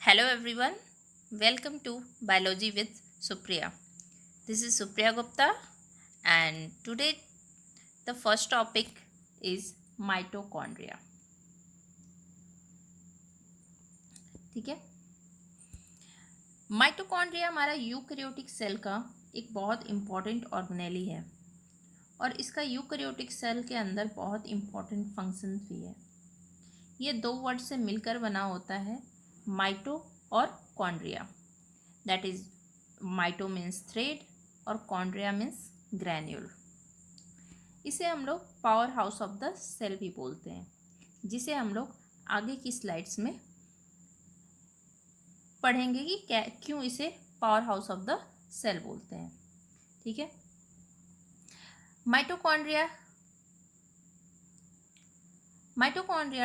Hello everyone, welcome to Biology with Supriya. This is Supriya Gupta and today the first topic is mitochondria. ठीक है, mitochondria हमारा eukaryotic cell का एक बहुत important organelle है और इसका यूकैरियोटिक सेल के अंदर बहुत इम्पॉर्टेंट फंक्शन भी है। ये दो वर्ड से मिलकर बना होता है, माइटो और chondria. That is mito means thread और कॉन्ड्रिया मीन्स ग्रैन्यूल। इसे हम लोग power house of the cell भी बोलते हैं, जिसे हम लोग आगे की स्लाइड्स में पढ़ेंगे कि क्या क्यों इसे power house of the cell बोलते हैं। ठीक है, mitochondria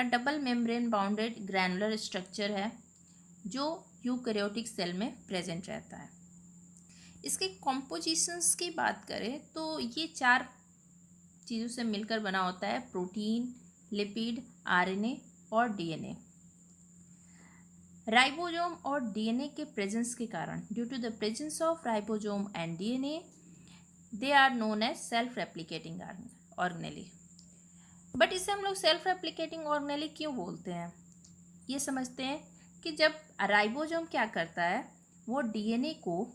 double membrane bounded granular structure है जो यूकैरियोटिक सेल में प्रेजेंट रहता है। इसके कॉम्पोजिशंस की बात करें तो ये चार चीज़ों से मिलकर बना होता है, प्रोटीन, लिपिड, आरएनए और डीएनए। राइबोसोम और डीएनए के प्रेजेंस के कारण, due to the presence of ribosome and DNA, they are known as self replicating organelle. But इसे हम लोग सेल्फ रेप्लिकेटिंग ऑर्गेनेली क्यों बोलते हैं, ये समझते हैं कि जब राइबोसोम क्या करता है, वो डीएनए को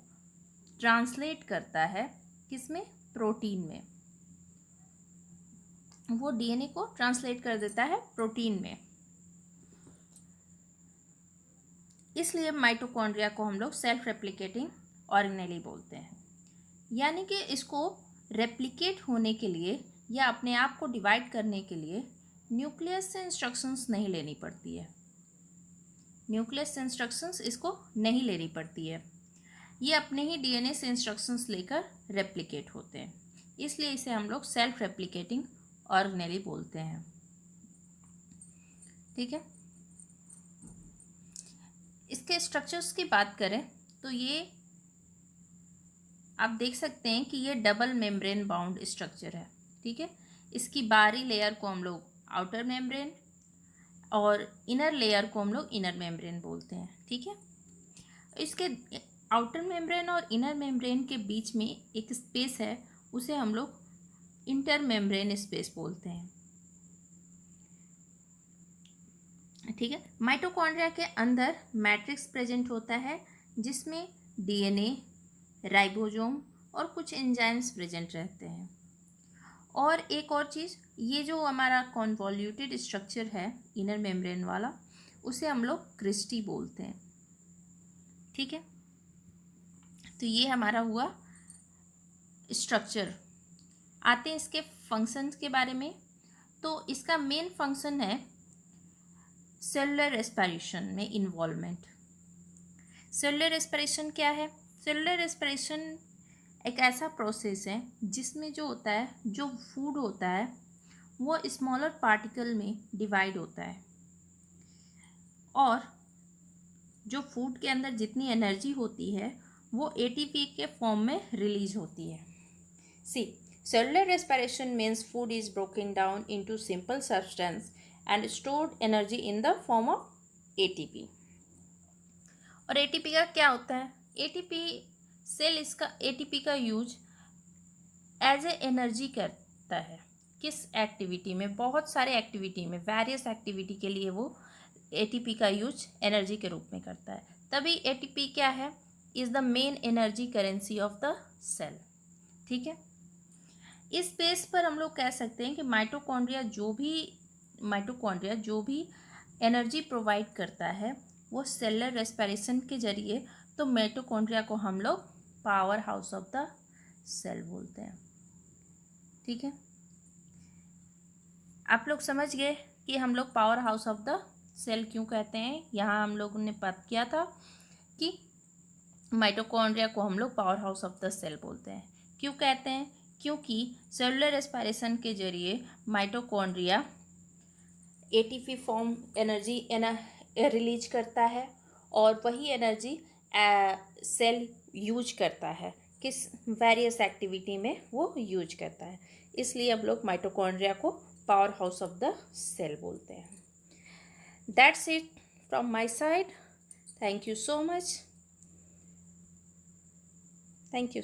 ट्रांसलेट करता है किसमें, प्रोटीन में। वो डीएनए को ट्रांसलेट कर देता है प्रोटीन में, इसलिए माइटोकॉन्ड्रिया को हम लोग सेल्फ रेप्लिकेटिंग ऑर्गेनेली बोलते हैं। यानी कि इसको रेप्लिकेट होने के लिए या अपने आप को डिवाइड करने के लिए न्यूक्लियस से इंस्ट्रक्शंस नहीं लेनी पड़ती है। न्यूक्लियस से इंस्ट्रक्शंस इसको नहीं लेनी पड़ती है, ये अपने ही डीएनए से इंस्ट्रक्शंस लेकर रेप्लिकेट होते हैं, इसलिए इसे हम लोग सेल्फ रेप्लिकेटिंग ऑर्गेनेली बोलते हैं। ठीक है, इसके स्ट्रक्चर्स की बात करें तो ये आप देख सकते हैं कि ये डबल मेम्ब्रेन बाउंड स्ट्रक्चर है। ठीक है, इसकी बाहरी लेयर को हम लोग आउटर मेम्ब्रेन और इनर लेयर को हम लोग इनर मेम्ब्रेन बोलते हैं। ठीक है, इसके आउटर मेम्ब्रेन और इनर मेम्ब्रेन के बीच में एक स्पेस है, उसे हम लोग इंटर मेम्ब्रेन स्पेस बोलते हैं। ठीक है, माइटोकॉन्ड्रिया के अंदर मैट्रिक्स प्रेजेंट होता है जिसमें डीएनए, राइबोसोम और कुछ एंजाइम्स प्रेजेंट रहते हैं। और एक और चीज़, ये जो हमारा कॉन्वोल्यूटेड स्ट्रक्चर है इनर मेम्ब्रेन वाला, उसे हम लोग क्रिस्टी बोलते हैं। ठीक है, तो ये हमारा हुआ स्ट्रक्चर। आते हैं इसके फंक्शंस के बारे में। तो इसका मेन फंक्शन है सेलुलर रेस्पिरेशन में इन्वॉल्वमेंट। सेलुलर रेस्पिरेशन क्या है? सेलुलर रेस्पिरेशन एक ऐसा प्रोसेस है जिसमें जो होता है, जो फूड होता है वो स्मॉलर पार्टिकल में डिवाइड होता है और जो फूड के अंदर जितनी एनर्जी होती है वो एटीपी के फॉर्म में रिलीज होती है। See, cellular respiration means food is broken down into simple substance and stored energy in the form of ATP. और एटीपी का क्या होता है? एटीपी सेल इसका एटीपी का यूज एज ए एनर्जी करता है। किस एक्टिविटी में? बहुत सारे एक्टिविटी में, वेरियस एक्टिविटी के लिए वो एटीपी का यूज एनर्जी के रूप में करता है। तभी एटीपी क्या है? Is the main energy currency of the cell. ठीक है, इस बेस पर हम लोग कह सकते हैं कि माइटोकॉन्ड्रिया जो भी एनर्जी प्रोवाइड करता है वो सेलुलर रेस्पिरेशन के जरिए, तो माइटोकॉन्ड्रिया को हम लोग power house of the cell बोलते हैं। ठीक है, आप लोग समझ गए कि हम लोग power house of the cell क्यों कहते हैं। यहाँ हम लोगों ने बात किया था कि माइटोकॉन्ड्रिया को हम लोग power house of the cell बोलते हैं। क्यों कहते हैं? क्योंकि सेलुलर रेस्पिरेशन के जरिए mitochondria ATP form energy release करता है और वही एनर्जी सेल यूज करता है, किस वेरियस एक्टिविटी में वो यूज करता है। इसलिए हम लोग माइटोकॉन्ड्रिया को power house of the cell बोलते हैं। That's it from my side. Thank you so much. Thank you.